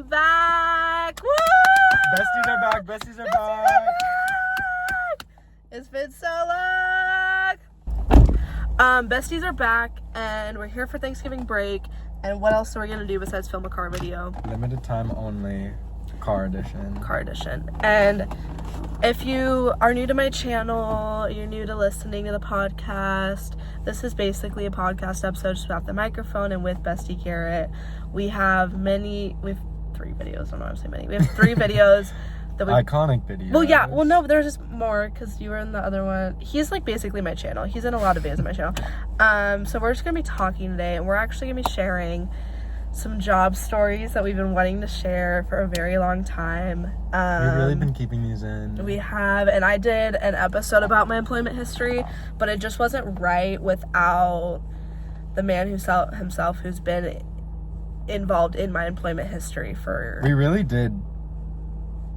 back. Woo! Besties are back. Besties are back. It's been so long. Besties are back, and we're here for Thanksgiving break. And what else are we gonna do besides film a car video? Limited time only. Car edition. Car edition. And if you are new to my channel, you're new to listening to the podcast, this is basically a podcast episode just without the microphone and with Bestie Garrett. We have 3 videos. I don't know why I'm saying many. We have 3 videos. Iconic videos. Well, yeah. Well, no, there's just more because you were in the other one. He's like basically my channel. He's in a lot of videos on my channel. So we're just going to be talking today, and we're actually going to be sharing some job stories that we've been wanting to share for a very long time. We've really been keeping these in. We have, and I did an episode about my employment history, but it just wasn't right without the man himself who's been involved in my employment history for... We really did,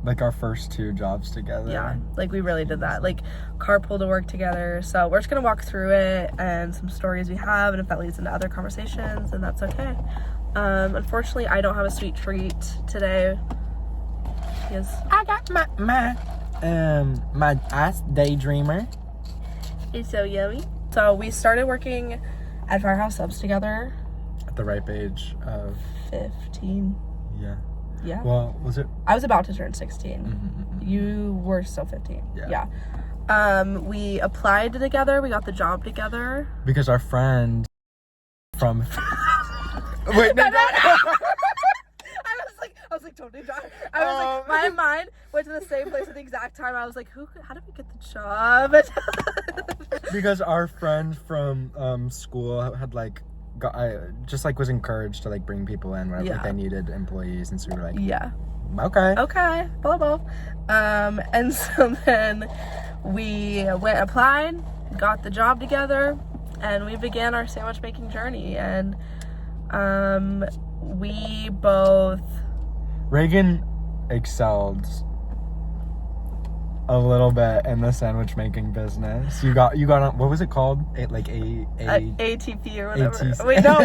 like, our first 2 jobs together. Yeah, like, we really did that. Like, carpool to work together. So we're just going to walk through it and some stories we have, and if that leads into other conversations, then that's okay. Unfortunately, I don't have a sweet treat today. I got my ice daydreamer. It's so yummy. So we started working at Firehouse subs together. At the ripe age of 15. Yeah. Yeah. Well, was it? I was about to turn 16. Mm-hmm. You were still 15. Yeah. We applied together. We got the job together. Because our friend from... Wait, no. I was like, totally dry. I was like, my mind went to the same place at the exact time. I was like, how did we get the job? Because our friend from school had was encouraged to like bring people in whenever they needed employees, and so we were like, okay, blah blah. And so then we went, applied, got the job together, and we began our sandwich making journey. And we both... Reagan excelled a little bit in the sandwich making business. You got on, what was it called? ATP or whatever. ATC. Wait, no.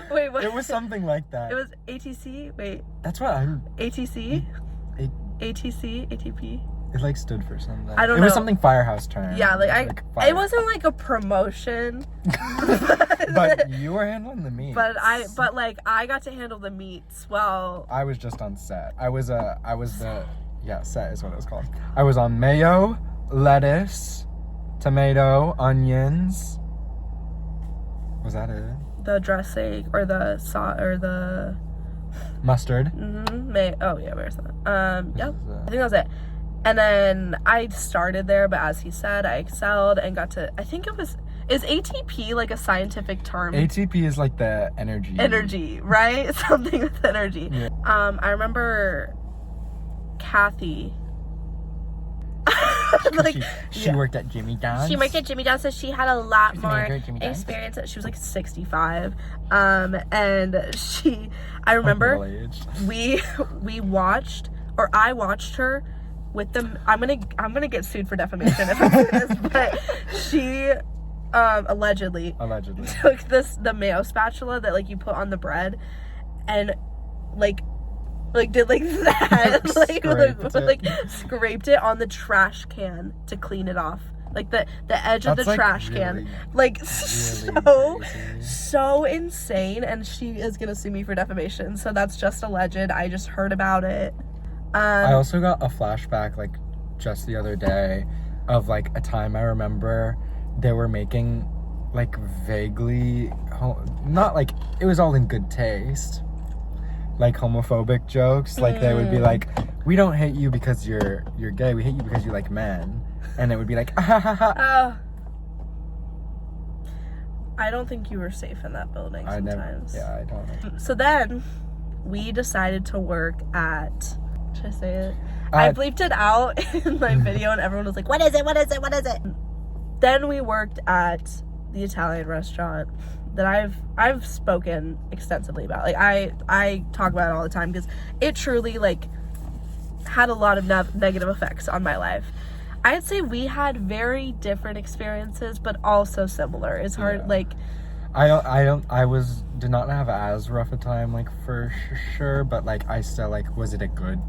Wait, what? It was something like that. It was ATC? Wait. That's what I'm... ATC? ATC? ATP? It like stood for something. I don't know. It was something Firehouse term. Yeah, it wasn't like a promotion. But you were handling the meats. But I got to handle the meats. Well, I was just on set. Set is what it was called. I was on mayo, lettuce, tomato, onions. Was that it? The dressing or the sauce or the mustard. Mm-hmm. Where's that? Yep. I think that was it. And then I started there, but as he said, I excelled and got to, I think is ATP like a scientific term? ATP is like the energy. Energy, right? Something with energy. Yeah. I remember Kathy. She worked at Jimmy John's. She worked at Jimmy John's, so she had a lot more experience. She was like 65. And I remember I watched her with them. I'm gonna get sued for defamation if I do this, but she allegedly took the mayo spatula that like you put on the bread and like did like that scraped it on the trash can to clean it off, like the edge of the trash can, so insane. And she is gonna sue me for defamation, so that's just alleged. I just heard about it. I also got a flashback like just the other day of like a time I remember they were making like vaguely not like it was all in good taste, like homophobic jokes. Like they would be like, we don't hate you because you're gay, we hate you because you like men. And it would be like, ah, ha, ha, ha. I don't think you were safe in that building sometimes. I don't know. So then we decided to work at... Should I say it? I bleeped it out in my video and everyone was like, what is it? What is it? What is it? Then we worked at the Italian restaurant that I've spoken extensively about. Like I talk about it all the time because it truly like had a lot of negative effects on my life. I'd say we had very different experiences, but also similar. It's hard, did not have as rough a time, like, for sure, but, like, I still, like, was it a good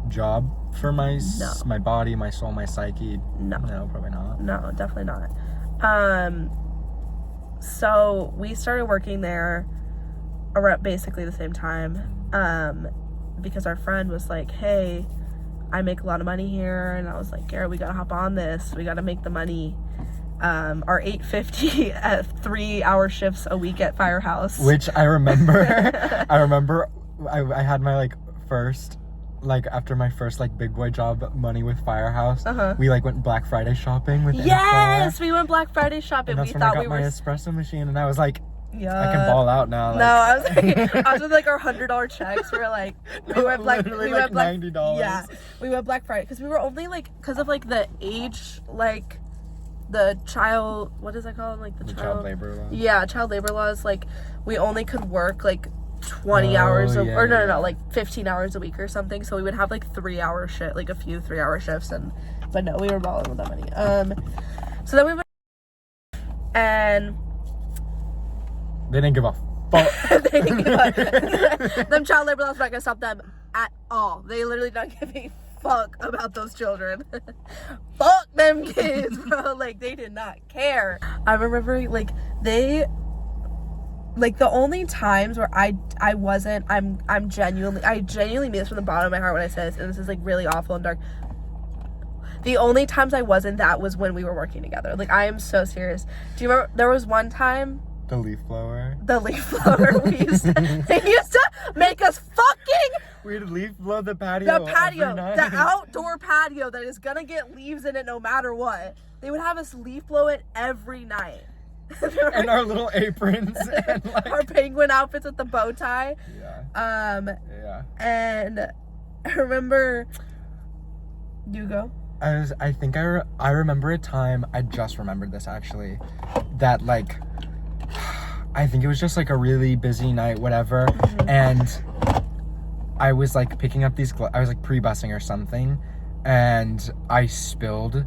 job for my body, my soul, my psyche? No, probably not. No, definitely not. So we started working there around basically the same time, because our friend was like, hey, I make a lot of money here, and I was like, Garrett, we gotta hop on this, we gotta make the money. Our $8.50 at 3-hour shifts a week at Firehouse, which I remember. I had my, like, first, like, after my first, like, big boy job money with Firehouse, we, like, went Black Friday shopping with Yes, we went Black Friday shopping. And that's when I got my espresso machine, and I was like, yeah, I can ball out now. Like. No, I was with, like, our $100 checks. We were like, we went $90. Yeah, we went Black Friday because we were only, like, because of, like, the age, like, the child, what is that called? Like, the child labor laws. Yeah, child labor laws. Like, we only could work, like, 20 hours like 15 hours a week or something, so we would have, like, 3-hour shit, like, a few 3-hour shifts, but no, we were balling with that money. So then we went, and they didn't give a fuck. They didn't give a them child labor laws were not gonna stop them at all. They literally don't give a fuck about those children. Fuck them kids, bro. Like, they did not care. I remember, like, they, like, the only times where I genuinely mean this from the bottom of my heart when I say this, and this is, like, really awful and dark. The only times I wasn't that was when we were working together. Like, I am so serious. Do you remember there was one time? The leaf blower. They used to make us fucking. We'd leaf blow the patio. The outdoor patio that is gonna get leaves in it no matter what. They would have us leaf blow it every night. And our little aprons and, like, our penguin outfits with the bow tie. Yeah. And I remember. You go. I remember a time, I just remembered this actually, that, like, I think it was just, like, a really busy night, whatever, and I was, like, picking up I was, like, pre-busing or something, and I spilled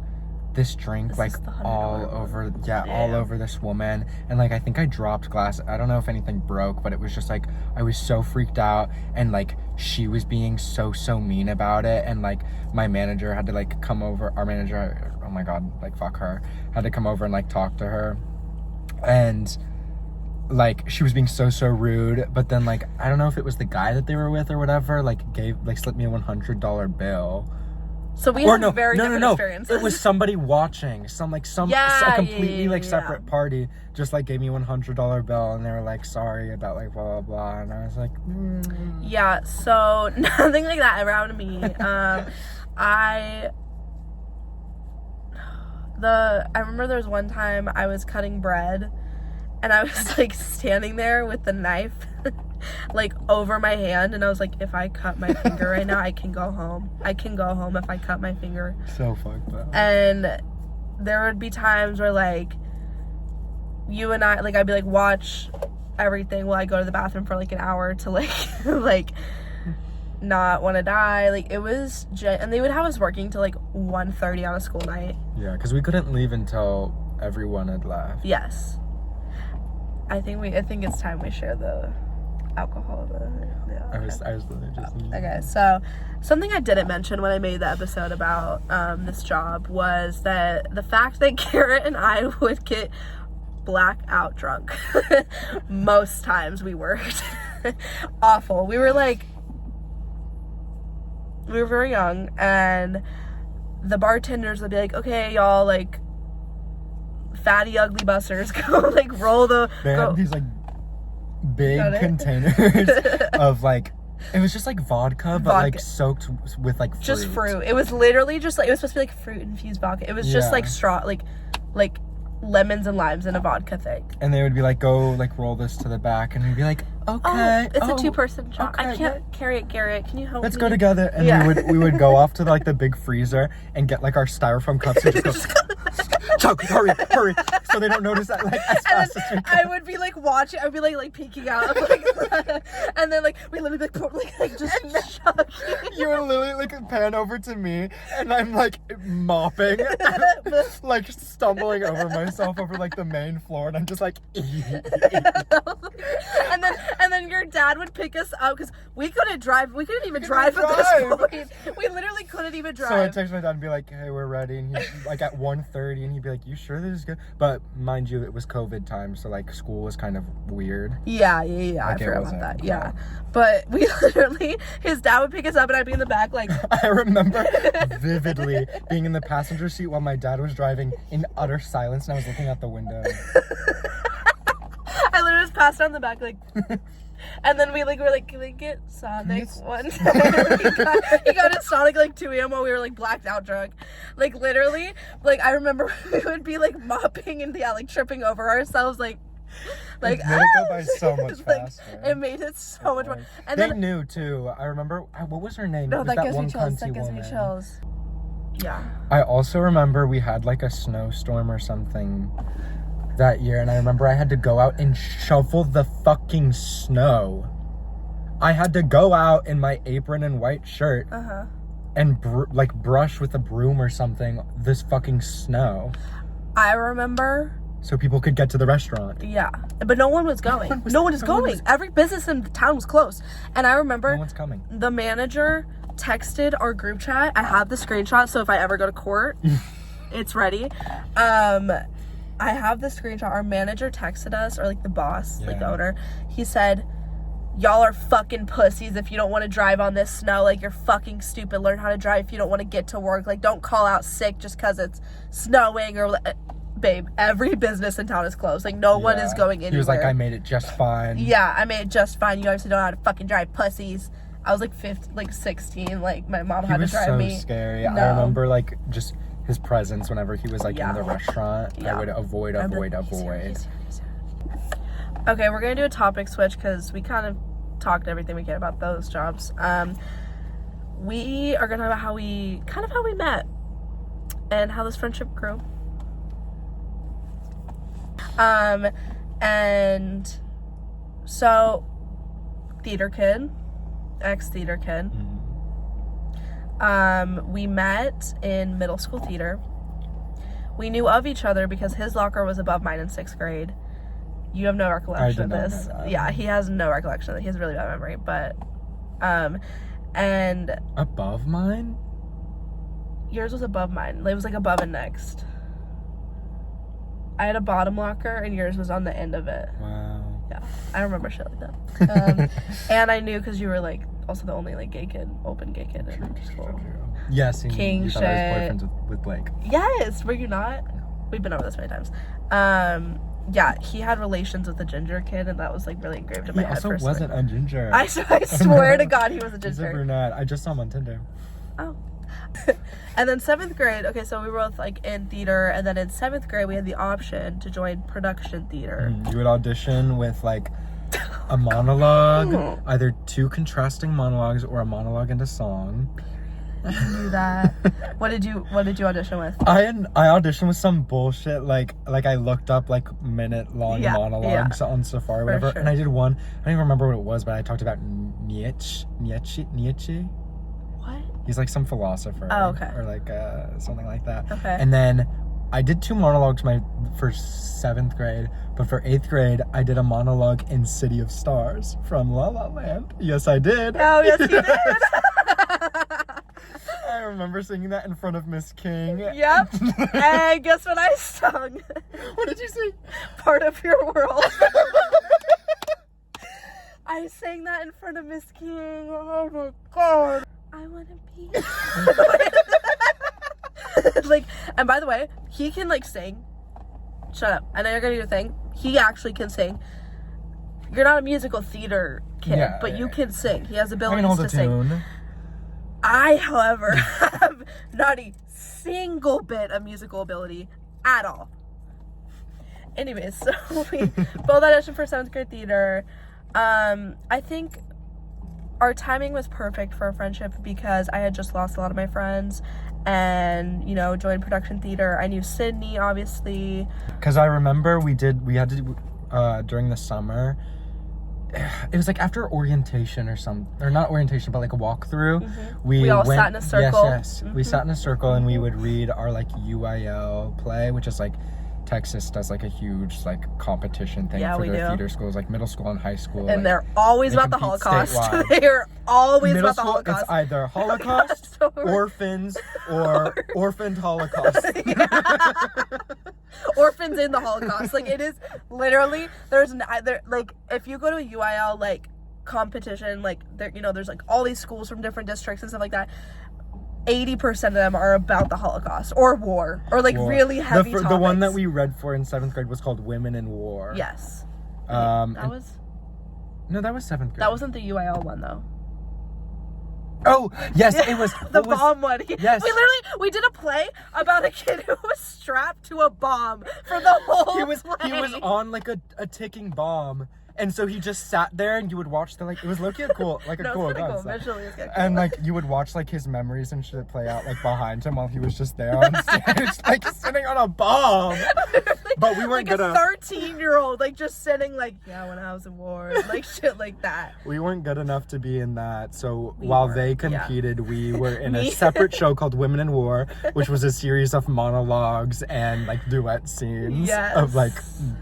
this drink, like, all over this woman, and, like, I think I dropped glass. I don't know if anything broke, but it was just, like, I was so freaked out, and, like, she was being so mean about it, and, like, my manager had to, like, come over. Our manager, oh my god, like, fuck her, had to come over and, like, talk to her, and, like, she was being so rude, but then, like, I don't know if it was the guy that they were with or whatever, like, slipped me a $100 bill. So we had very different experiences. It was somebody watching, a completely separate party just, like, gave me $100 bill, and they were like, sorry about, like, blah blah blah, and I was like, yeah. So nothing like that ever happened to me. I remember there was one time I was cutting bread, and I was, like, standing there with the knife like, over my hand, and I was like, if I cut my finger right now, I can go home. I can go home if I cut my finger. So fucked up. And there would be times where, like, you and I, like, I'd be like, watch everything while I go to the bathroom for, like, an hour to, like, like, not want to die. Like, it was, and they would have us working till, like, 1:30 on a school night. Yeah, because we couldn't leave until everyone had left. Yes. I think it's time we share the alcohol. I was literally just. Okay, so something I didn't mention when I made the episode about this job was that the fact that Garrett and I would get blackout drunk most times we worked. Awful. We were very young, and the bartenders would be like, okay, y'all, like, fatty ugly busters, go, like, roll the. They had these, like, big containers of, like, it was just, like, vodka, but like soaked with, like, fruit. Just fruit. It was literally just, like, it was supposed to be, like, fruit infused vodka. It was just, like, straw, like lemons and limes in a vodka thing. And they would be like, go, like, roll this to the back, and we'd be like, okay. It's a 2-person job. Okay, I can't carry it, Garrett. Can you help Let's me? go together. And we would go off to like the big freezer and get like our styrofoam cups and just go, Chuck, hurry, so they don't notice that like as fast as we I would be like watching. I would be like peeking out, like, and then like we literally like just chuck. You would literally like pan over to me, and I'm like mopping, like stumbling over myself over like the main floor, and I'm just like. and then your dad would pick us up because we couldn't drive. We couldn't even drive at this point. We literally couldn't even drive. So I'd text my dad and be like, "Hey, we're ready," and he'd like at 1:30, and he'd be like, "You sure this is good?" But mind you, it was COVID time, so like school was kind of weird. Yeah. Like, I forgot about that. Yeah, but we literally, his dad would pick us up, and I'd be in the back like. I remember vividly being in the passenger seat while my dad was driving in utter silence, and I was looking out the window. I literally just passed down the back like. And then we were like, can we get Sonic one time? he got his Sonic like 2 a.m. while we were like blacked out drunk. Like literally, like I remember we would be like mopping and like tripping over ourselves like It made it go by so much faster. It made it so much more. And they knew too. I remember, what was her name? No, it was that gives one me chills. That cunty gives woman. me chills. Yeah. I also remember we had like a snowstorm or something that year, and I remember I had to go out and shovel the fucking snow. I had to go out in my apron and white shirt and brush with a broom or something this fucking snow. I remember. So people could get to the restaurant. Yeah, but no one was going. No one is going. Every business in the town was closed. And I remember no one's coming. The manager texted our group chat. I have the screenshot, so if I ever go to court, it's ready. I have the screenshot. Our manager texted us, or like the boss, like the owner. He said, "Y'all are fucking pussies if you don't want to drive on this snow. Like, you're fucking stupid. Learn how to drive if you don't want to get to work. Like, don't call out sick just because it's snowing or..." Babe, every business in town is closed. Like, no one is going anywhere. He was like, "I made it just fine." Yeah, I made it just fine. You obviously don't know how to fucking drive, pussies. I was like 16. Like, my mom had to drive me. He was so scary. No. I remember like just his presence whenever he was like in the restaurant. I would avoid. Okay, we're gonna do a topic switch because we kind of talked everything we can about those jobs. We are gonna talk about how we met and how this friendship grew. And so theater kid, ex-theater kid. We met in middle school theater. We knew of each other because his locker was above mine in 6th grade. You have no recollection of this. Yeah, he has no recollection of it. He has a really bad memory, but and above mine? Yours was above mine. It was like above and next. I had a bottom locker and yours was on the end of it. Wow. Yeah, I remember shit like that. And I knew because you were like also the only like gay kid, open gay kid in school. Yes, King you shit. thought I was boyfriends with Blake. Yes, were you not? We've been over this many times. Yeah, he had relations with a ginger kid, and that was like really engraved in my head. He also wasn't a ginger. I swear to God, he was a ginger. He's a brunette. I just saw him on Tinder. Oh. And then 7th grade, okay, so we were both like in theater, and then in 7th grade we had the option to join production theater. You would audition with like a monologue, either 2 contrasting monologues or a monologue and a song. I knew that. What did you audition with? I auditioned with some bullshit like I looked up like minute-long monologues on Safari or whatever, and I did one. I don't even remember what it was, but I talked about Nietzsche. What? He's like some philosopher. Oh, okay. Or like something like that. Okay. And then I did 2 monologues for 7th grade, but for 8th grade, I did a monologue in City of Stars from La La Land. Yes, I did. Oh, yes, you did. I remember singing that in front of Miss King. Yep. And guess what I sung? What did you sing? Part of Your World. I sang that in front of Miss King. Oh my God. I want to be. Like, and by the way, he can like sing. Shut up. I know you're gonna do your thing. He actually can sing. You're not a musical theater kid, but you can sing. He has abilities to sing. Tune. I, however, have not a single bit of musical ability at all. Anyways, so we both auditioned for 7th grade theater. I think our timing was perfect for a friendship because I had just lost a lot of my friends and, you know, joined production theater. I knew Sydney, obviously. Because I remember we had to do, during the summer, it was like after orientation or not orientation, but like a walkthrough. We all sat in a circle. Yes. We sat in a circle and we would read our like UIL play, which is like Texas does like a huge like competition thing for their theater schools, like middle school and high school. And like, they're always about the Holocaust. They're always middle about the Holocaust. It's either Holocaust, orphans, or orphaned Holocaust. Orphans in the Holocaust. Like, it is literally, there's like, if you go to a UIL like competition, like there, you know, there's like all these schools from different districts and stuff like that. 80% of them are about the Holocaust or war or like really heavy topics. The one that we read for in 7th grade was called Women in War. Yes. That was 7th grade. That wasn't the UIL one though. Oh, yes, it was. The bomb one. Yes. We did a play about a kid who was strapped to a bomb for the whole play. He was on like a ticking bomb. And so he just sat there and you would watch it was low-key cool, like a cool event. Cool. Visually, it's cool. And like you would watch like his memories and shit play out like behind him while he was just there on stage, like sitting on a bomb. But we weren't like good a 13-year-old, like just sitting like, yeah, when I was in war, like shit like that. We weren't good enough to be in that. So while they competed, we were in a separate show called Women in War, which was a series of monologues and like duet scenes of like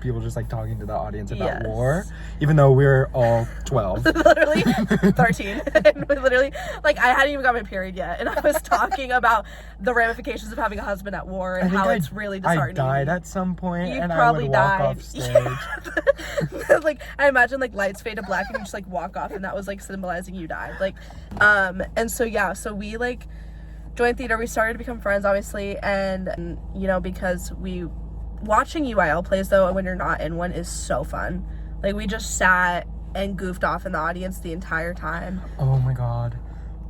people just like talking to the audience about war. Even though we were all 12. Literally 13. And literally, like, I hadn't even got my period yet. And I was talking about the ramifications of having a husband at war and how it's really disheartening. I died at some point and probably I would walk off stage. Like, I imagine, like, lights fade to black and you just, like, walk off and that was, like, symbolizing you died. Like, and so, yeah, so we, like, joined theater. We started to become friends, obviously. And, you know, because watching UIL plays, though, when you're not in one is so fun. Like, we just sat and goofed off in the audience the entire time. Oh my god.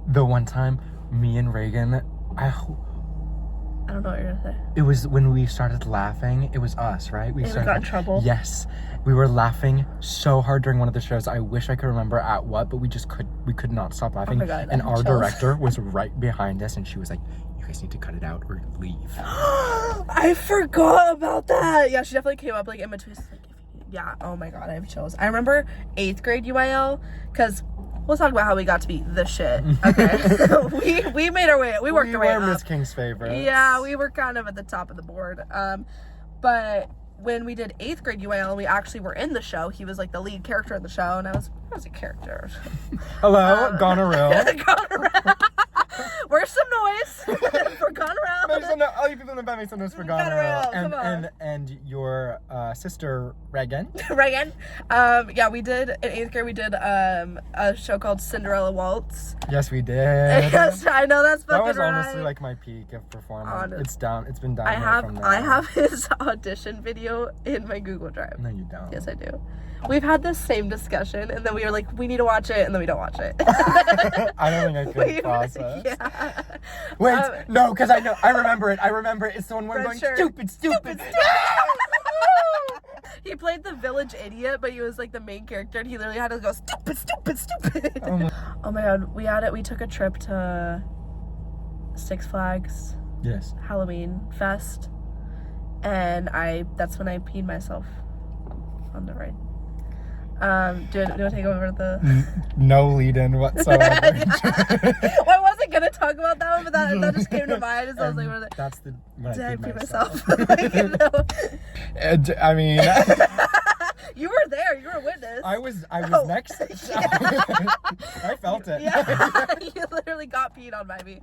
The one time, me and Reagan, I don't know what you're gonna say. It was when we started laughing. It was us, right? We got in trouble. Yes. We were laughing so hard during one of the shows. I wish I could remember at what, but we could not stop laughing. Oh my god, and our director was right behind us and she was like, you guys need to cut it out or leave. I forgot about that. Yeah, she definitely came up like in between. Yeah, oh my god, I have chills. I remember 8th grade UIL, because we'll talk about how we got to be the shit, okay? we made our way, we worked our way up. We were Miss King's favorites. Yeah, we were kind of at the top of the board. But when we did 8th grade UIL, we actually were in the show. He was like the lead character in the show, and I was a character. Hello, Goneril. Goneril. Where's some noise for Goneril? All you people in the back make some noise for Goneril. And your sister, Reagan. Reagan. Yeah, we did, in 8th grade, we did a show called Cinderella Waltz. Yes, we did. Yes, I know, that's fucking That was right. honestly like my peak of performing. It's been down from there. I have his audition video in my Google Drive. No, you don't. Yes, I do. We've had this same discussion, and then we were like, we need to watch it, and then we don't watch it. I don't think I could process. Yeah. Wait, no, because I remember it. It's the one where I'm going, stupid. He played the village idiot, but he was like the main character, and he literally had to go, stupid. Oh my god, we took a trip to Six Flags. Yes. Halloween Fest. And that's when I peed myself on the ride. Do you want to take over the... No lead-in whatsoever. Well, I wasn't going to talk about that one, but that just came to mind. So I was like, that's when did I pee myself? I mean... You were there. You were a witness. I was next. I felt it. Yeah. You literally got peed on by me.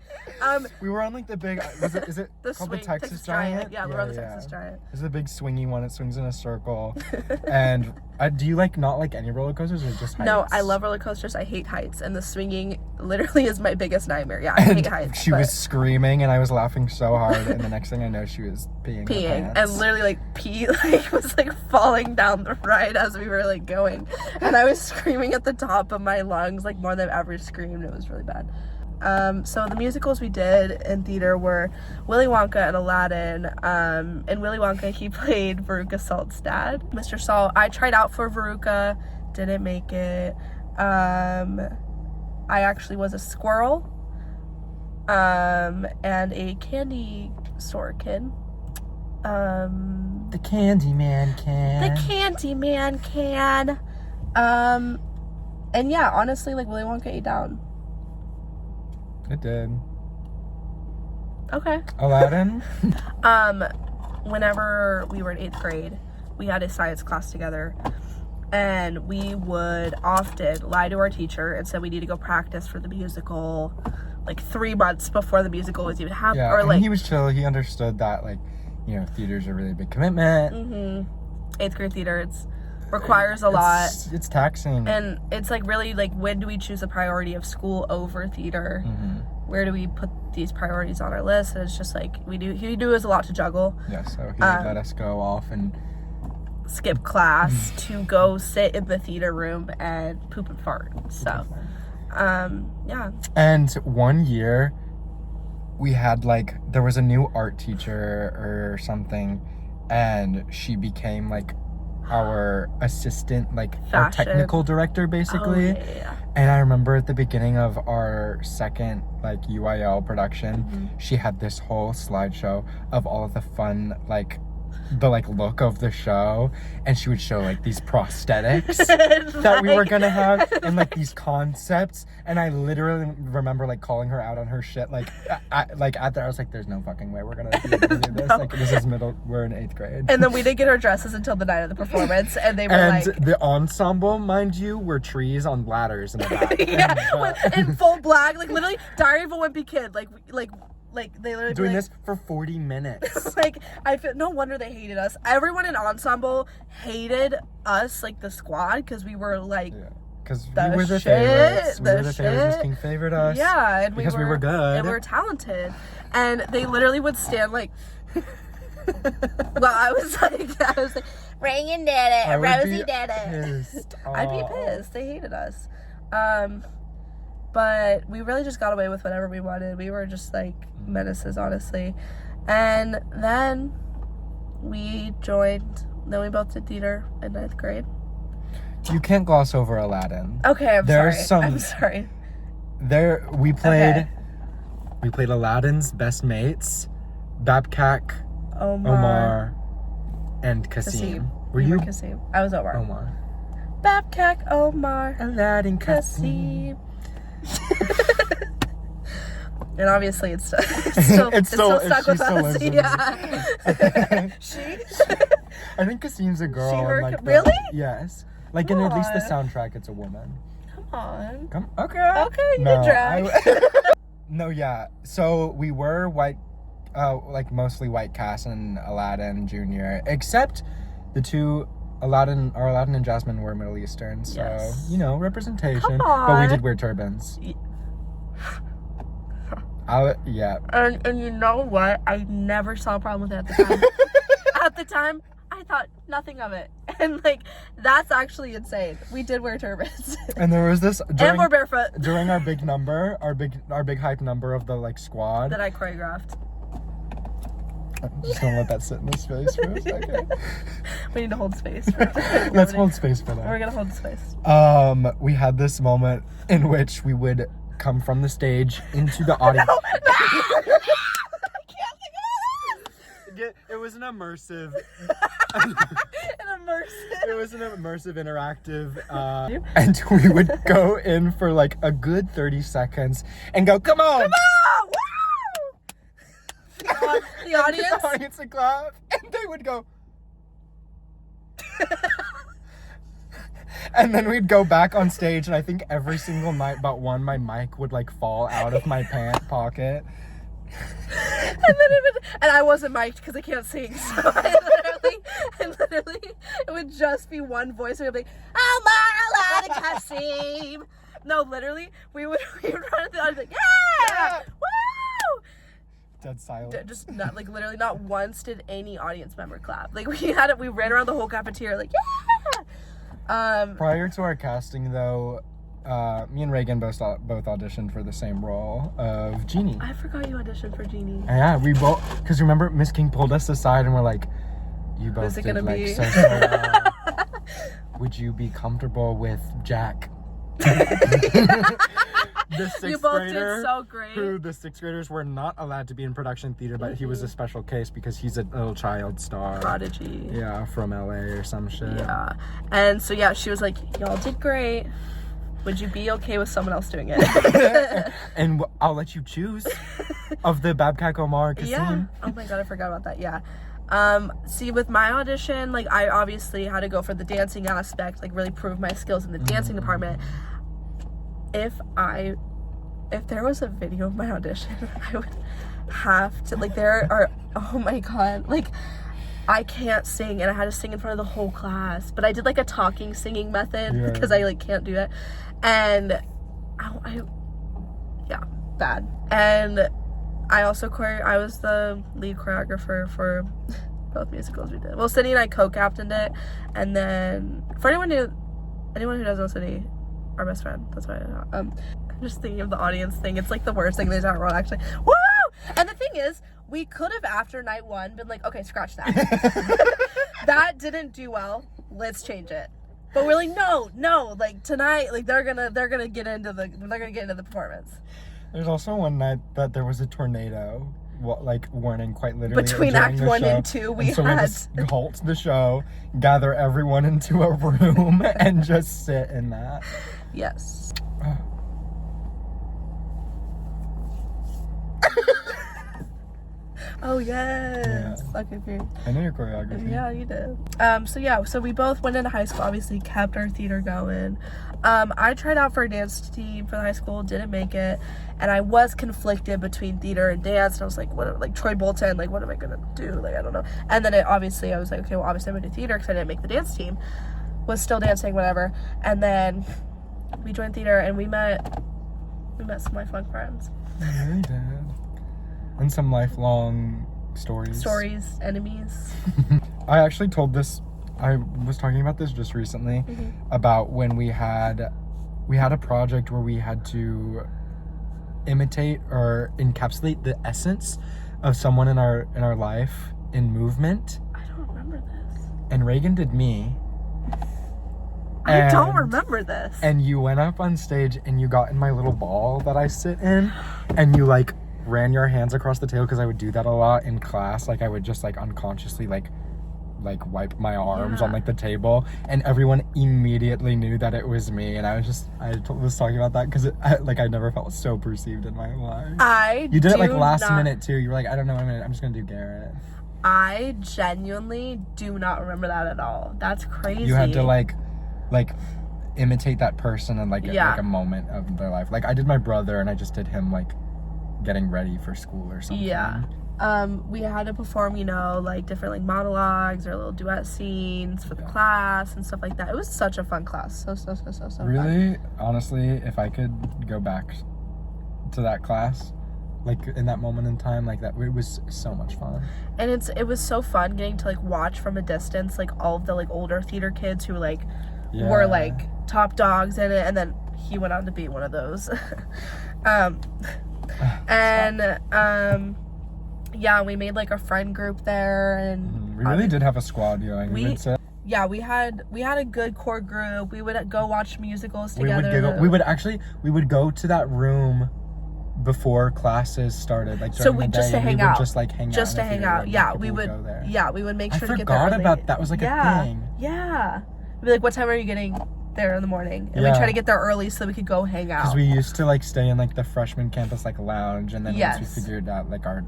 We were on like the big. Is it called the Texas Giant? Yeah, we're on the Texas Giant. It's a big swingy one. It swings in a circle. And do you not like any roller coasters or just heights? No, I love roller coasters. I hate heights, and the swinging literally is my biggest nightmare. Yeah, I hate heights. She was screaming, and I was laughing so hard, and the next thing I know, she was peeing her pants. And literally pee was falling down the ride as we were going, and I was screaming at the top of my lungs more than I've ever screamed. It was really bad. So the musicals we did in theater were Willy Wonka and Aladdin. In Willy Wonka, he played Veruca Salt's dad, Mr. Salt. I tried out for Veruca didn't make it. I actually was a squirrel. And a candy store kid. The Candyman can. The Candyman can. And yeah, honestly, like, Willy Wonka ate down. It did. Okay. Aladdin? Whenever we were in 8th grade, we had a science class together, and we would often lie to our teacher and say we need to go practice for the musical, like 3 months before the musical was even happening. Yeah, or and like he was chill. He understood that, like, you know, theater's a really big commitment. 8th grade theater, requires a lot. It's taxing. And it's like, really, like, when do we choose a priority of school over theater? Where do we put these priorities on our list? And it's just like, he knew it was a lot to juggle. Yeah, so he would let us go off and skip class to go sit in the theater room and poop and fart. So, yeah. And one year, we had, like, there was a new art teacher or something, and she became, like, our assistant, like, our technical director, basically. Oh, yeah. And I remember at the beginning of our second, like, UIL production, she had this whole slideshow of all of the fun, like, the, like, look of the show, and she would show, like, these prosthetics that we were gonna have, and, like, these concepts, and I literally remember, like, calling her out on her shit, like, at there, I was like, there's no fucking way we're gonna do this, like, this is we're in 8th grade. And then we didn't get our dresses until the night of the performance, and they were and like... the ensemble, mind you, were trees on ladders in the back. Yeah, in full black, like, literally, Diary of a Wimpy Kid, like they literally doing this for 40 minutes. Like, I feel no wonder they hated us. Everyone in ensemble hated us, like the squad, because we were like, because we were the favorites. We were the favorites. Miss King favored us. Yeah, and because we were good and we were talented, and they literally would stand like. Well, I was like, Reagan did it, Rosie did it. I'd be pissed. They hated us. But we really just got away with whatever we wanted. We were just, like, menaces, honestly. And then we both did theater in 9th grade. You can't gloss over Aladdin. Okay, I'm sorry. We played Aladdin's best mates, Babcock, Omar, and Kasim. Were you Kasim? I was Omar. Omar. Babcock, Omar, Aladdin, Kasim. And obviously it's still stuck with us. Yeah. She? I think Kasim's a girl. Really? Yes. Like, in at least the soundtrack, it's a woman. Come on. Okay. Okay, you can drag. No, yeah. So we were white, like, mostly white cast in Aladdin Jr., except the two. Aladdin and Jasmine were Middle Eastern, so, yes. You know, representation. Come on. But we did wear turbans. Yeah. And you know what? I never saw a problem with it at the time. At the time, I thought nothing of it. And, like, that's actually insane. We did wear turbans. And there was this... and we're barefoot. During our big number, our big hype number of the, like, squad. That I choreographed. I'm just gonna let that sit in this space for a second. We need to hold space. Let's hold space for that. We're gonna hold space. We had this moment in which we would come from the stage into the audience. No! I can't think of it! It was an immersive... It was an immersive, interactive, and we would go in for, like, a good 30 seconds and go, come on! Come on! Woo! The audience would clap, and they would go. And then we'd go back on stage, and I think every single night but one, my mic would, like, fall out of my pant pocket. And I wasn't mic'd because I can't sing, so I literally, it would just be one voice, and we'd be like, Omar, Aladdin, Kasim. No, literally, we would run at the audience like, yeah! Woo! Dead silence. Just not, like, literally not once did any audience member clap. Like, we ran around the whole cafeteria like, yeah! Prior to our casting, though, me and Reagan both auditioned for the same role of Genie. I forgot you auditioned for Genie. Yeah, we both, because remember, Miss King pulled us aside and we're like, you both did, like, so well. would you be comfortable with Jack? The sixth You both grader, did so great. who the sixth graders were not allowed to be in production theater, but he was a special case because he's a little child star. Prodigy. Yeah, from LA or some shit. Yeah. And so, yeah, she was like, y'all did great. Would you be okay with someone else doing it? And I'll let you choose of the Babcock Omar Kasim. Yeah. Oh my God, I forgot about that. Yeah. See, with my audition, like, I obviously had to go for the dancing aspect, like, really prove my skills in the dancing department. If there was a video of my audition, I would have to, like, there are, oh my God, like, I can't sing, and I had to sing in front of the whole class, but I did, like, a talking singing method, because I, like, can't do it, and yeah, bad. And I also I was the lead choreographer for both musicals we did. Well, Sydney and I co-captained it, and then, for anyone who doesn't know Sydney, our best friend, that's why I'm just thinking of the audience thing. It's like the worst thing in the entire world, actually. Woo! And the thing is, we could have, after night one, been like, okay, scratch that. That didn't do well. Let's change it. But we're like, no, like, tonight, like, they're gonna get into the performance. There's also one night that there was a tornado, like, warning quite literally. Between Act 1 and 2, we just halt the show, gather everyone into a room, and just sit in that. Yes. Oh yes. Yeah. Okay, period. I know your choreography. Yeah, you did. So we both went into high school, obviously kept our theater going. I tried out for a dance team for the high school, didn't make it, and I was conflicted between theater and dance, and I was like, what, like Troy Bolton, like, what am I gonna do? Like, I don't know. And then I was like, okay, well, obviously I'm gonna do theater because I didn't make the dance team. Was still dancing, whatever. And then we joined theater, and we met some lifelong friends. Yeah, we did. And some lifelong stories. Enemies. I actually told this, I was talking about this just recently, about when we had a project where we had to imitate or encapsulate the essence of someone in our life in movement. I don't remember this. And Reagan did me. I don't remember this. And you went up on stage and you got in my little ball that I sit in, and you, like, ran your hands across the table, because I would do that a lot in class. Like, I would just, like, unconsciously like wipe my arms on, like, the table, and everyone immediately knew that it was me. And I was talking about that because I never felt so perceived in my life. You did it, like, last minute too. You were like, I don't know, I'm just gonna do Garrett. I genuinely do not remember that at all. That's crazy. You had to like imitate that person in like a moment of their life. Like, I did my brother, and I just did him, like, getting ready for school or something. Yeah. We had to perform, like, different, like, monologues or little duet scenes for the class and stuff like that. It was such a fun class. So really fun. Honestly, if I could go back to that class, like, in that moment in time, like, that, it was so much fun. And it was so fun getting to, like, watch from a distance, like, all of the, like, older theater kids who, like, were, like, top dogs in it, and then he went on to be one of those. Yeah, we made, like, a friend group there, and we really did have a squad going. We had a good core group. We would go watch musicals together. We would go to that room before classes started, like, during the day, just to hang out. Just to hang out. Yeah, we would make sure to get there early. I forgot about that. Was like a thing. Yeah. We'd be like, what time are you getting there in the morning? And we try to get there early so we could go hang out. Because we used to, like, stay in, like, the freshman campus, like, lounge, and then once we figured out, like, our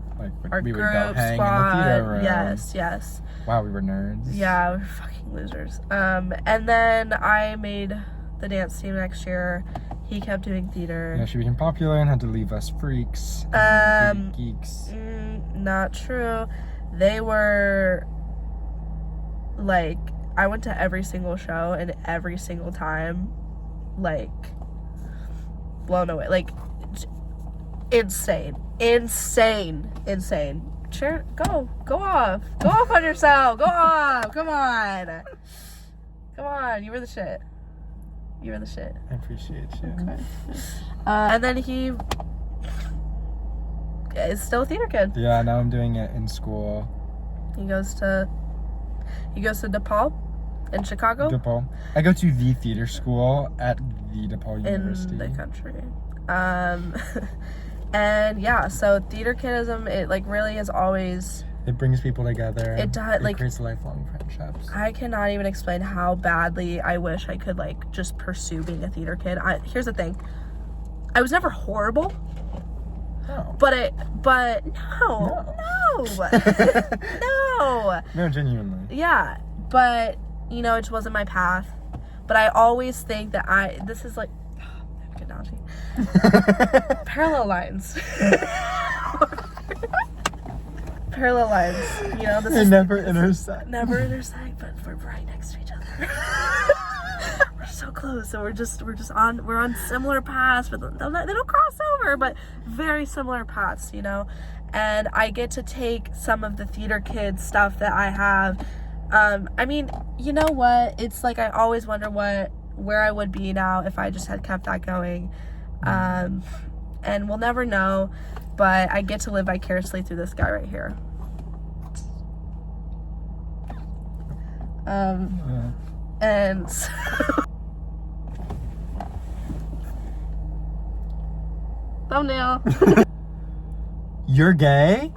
we would go hang spot. in the theater room. Yes. Wow, we were nerds. Yeah, we were fucking losers. And then I made the dance team next year. He kept doing theater. Yeah, she became popular and had to leave us freaks. Geeks. Not true. They were, like, I went to every single show, and every single time, like, blown away. Like, insane. Sure, go off on yourself. Go off. Come on. You were the shit. I appreciate you. Okay. And then he is still a theater kid. Yeah, now I'm doing it in school. He goes to DePaul. In Chicago? DePaul. I go to the theater school at the DePaul University. In the country. And yeah, so theater kidism, it like really is always... It brings people together. It does, like... It creates lifelong friendships. I cannot even explain how badly I wish I could, like, just pursue being a theater kid. Here's the thing. I was never horrible. No. But no. No. No, genuinely. Yeah, but, you know, it just wasn't my path. But I always think that this is like, good analogy. Parallel lines. Parallel lines. You know, They never intersect. Never intersect, but we're right next to each other. We're so close, so we're on similar paths, but they don't cross over, but very similar paths, you know. And I get to take some of the theater kid stuff that I have. I mean, you know what? It's like I always wonder where I would be now if I just had kept that going. And we'll never know, but I get to live vicariously through this guy right here. And so thumbnail. You're gay?